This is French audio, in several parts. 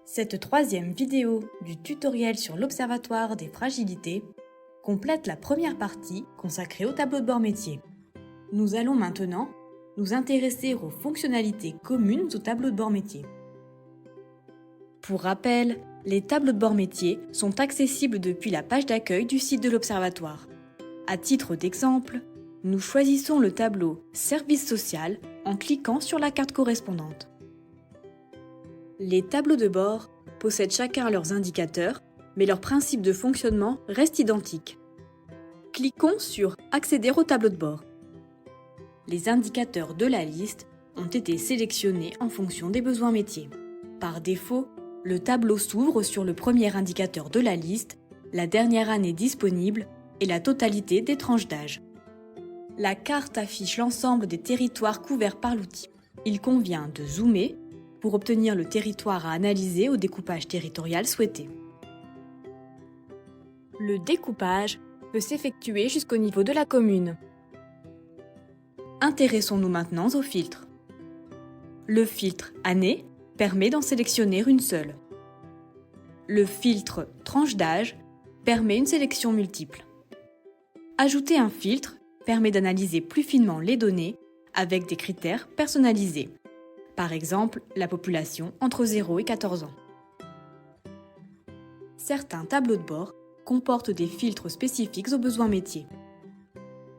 Cette troisième vidéo du tutoriel sur l'Observatoire des fragilités complète la première partie consacrée au tableau de bord métier. Nous allons maintenant nous intéresser aux fonctionnalités communes au tableau de bord métier. Pour rappel, les tableaux de bord métier sont accessibles depuis la page d'accueil du site de l'Observatoire. À titre d'exemple, nous choisissons le tableau Service social en cliquant sur la carte correspondante. Les tableaux de bord possèdent chacun leurs indicateurs, mais leur principe de fonctionnement reste identique. Cliquons sur « Accéder au tableau de bord ». Les indicateurs de la liste ont été sélectionnés en fonction des besoins métiers. Par défaut, le tableau s'ouvre sur le premier indicateur de la liste, la dernière année disponible et la totalité des tranches d'âge. La carte affiche l'ensemble des territoires couverts par l'outil. Il convient de zoomer pour obtenir le territoire à analyser au découpage territorial souhaité. Le découpage peut s'effectuer jusqu'au niveau de la commune. Intéressons-nous maintenant au filtre. Le filtre Année permet d'en sélectionner une seule. Le filtre Tranche d'âge permet une sélection multiple. Ajouter un filtre permet d'analyser plus finement les données avec des critères personnalisés. Par exemple, la population entre 0 et 14 ans. Certains tableaux de bord comportent des filtres spécifiques aux besoins métiers.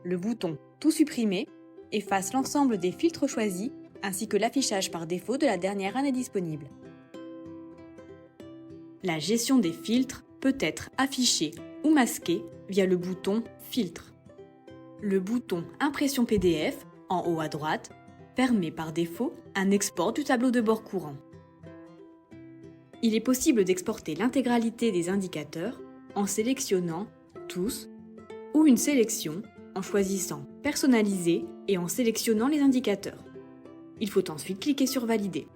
Le bouton « Tout supprimer » efface l'ensemble des filtres choisis ainsi que l'affichage par défaut de la dernière année disponible. La gestion des filtres peut être affichée ou masquée via le bouton « Filtre ». Le bouton « Impression PDF » en haut à droite permet par défaut un export du tableau de bord courant. Il est possible d'exporter l'intégralité des indicateurs en sélectionnant « Tous » ou une sélection en choisissant « Personnaliser » et en sélectionnant les indicateurs. Il faut ensuite cliquer sur « Valider ».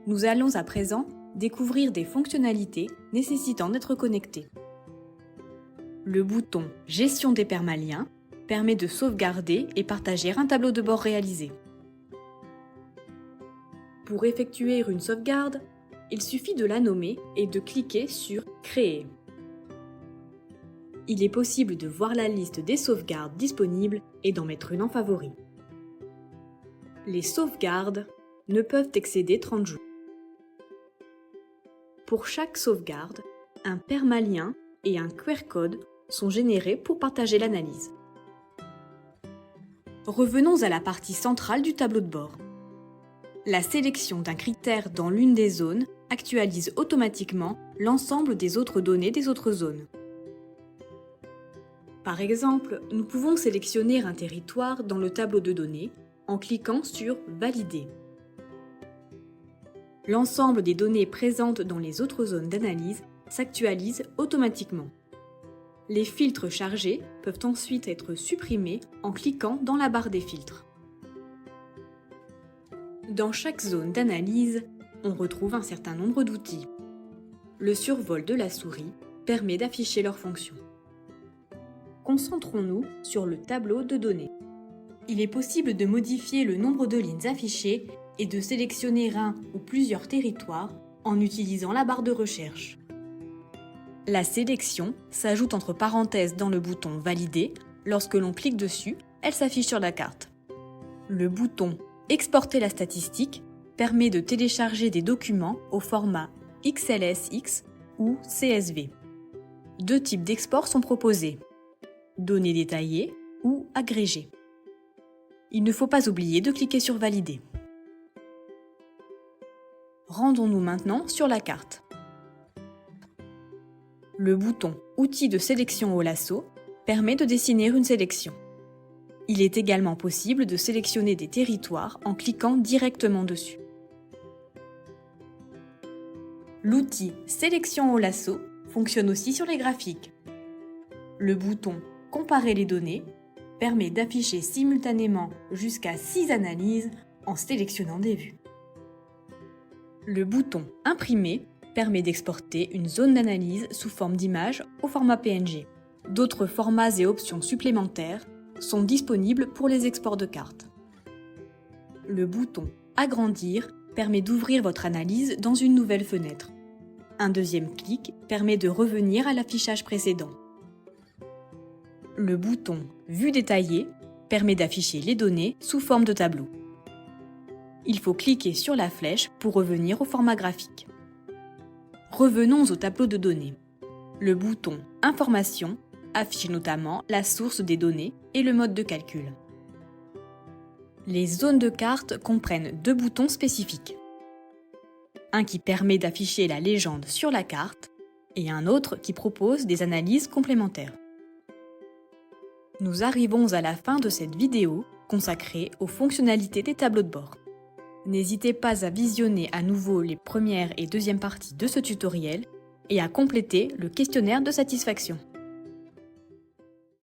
Nous allons à présent découvrir des fonctionnalités nécessitant d'être connectés. Le bouton « Gestion des permaliens » permet de sauvegarder et partager un tableau de bord réalisé. Pour effectuer une sauvegarde, il suffit de la nommer et de cliquer sur « Créer ». Il est possible de voir la liste des sauvegardes disponibles et d'en mettre une en favori. Les sauvegardes ne peuvent excéder 30 jours. Pour chaque sauvegarde, un permalien et un QR code sont générés pour partager l'analyse. Revenons à la partie centrale du tableau de bord. La sélection d'un critère dans l'une des zones actualise automatiquement l'ensemble des autres données des autres zones. Par exemple, nous pouvons sélectionner un territoire dans le tableau de données en cliquant sur « Valider ». L'ensemble des données présentes dans les autres zones d'analyse s'actualise automatiquement. Les filtres chargés peuvent ensuite être supprimés en cliquant dans la barre des filtres. Dans chaque zone d'analyse, on retrouve un certain nombre d'outils. Le survol de la souris permet d'afficher leurs fonctions. Concentrons-nous sur le tableau de données. Il est possible de modifier le nombre de lignes affichées et de sélectionner un ou plusieurs territoires en utilisant la barre de recherche. La sélection s'ajoute entre parenthèses dans le bouton « Valider ». Lorsque l'on clique dessus, elle s'affiche sur la carte. Le bouton « Exporter la statistique » permet de télécharger des documents au format XLSX ou CSV. Deux types d'export sont proposés, données détaillées ou agrégées. Il ne faut pas oublier de cliquer sur « Valider ». Rendons-nous maintenant sur la carte. Le bouton « Outils de sélection au lasso » permet de dessiner une sélection. Il est également possible de sélectionner des territoires en cliquant directement dessus. L'outil « Sélection au lasso » fonctionne aussi sur les graphiques. Le bouton « Comparer les données » permet d'afficher simultanément jusqu'à 6 analyses en sélectionnant des vues. Le bouton « Imprimer » permet d'exporter une zone d'analyse sous forme d'image au format PNG. D'autres formats et options supplémentaires sont disponibles pour les exports de cartes. Le bouton « Agrandir » permet d'ouvrir votre analyse dans une nouvelle fenêtre. Un deuxième clic permet de revenir à l'affichage précédent. Le bouton « Vue détaillée » permet d'afficher les données sous forme de tableau. Il faut cliquer sur la flèche pour revenir au format graphique. Revenons au tableau de données. Le bouton « Informations » affiche notamment la source des données et le mode de calcul. Les zones de carte comprennent deux boutons spécifiques. Un qui permet d'afficher la légende sur la carte et un autre qui propose des analyses complémentaires. Nous arrivons à la fin de cette vidéo consacrée aux fonctionnalités des tableaux de bord. N'hésitez pas à visionner à nouveau les premières et deuxièmes parties de ce tutoriel et à compléter le questionnaire de satisfaction.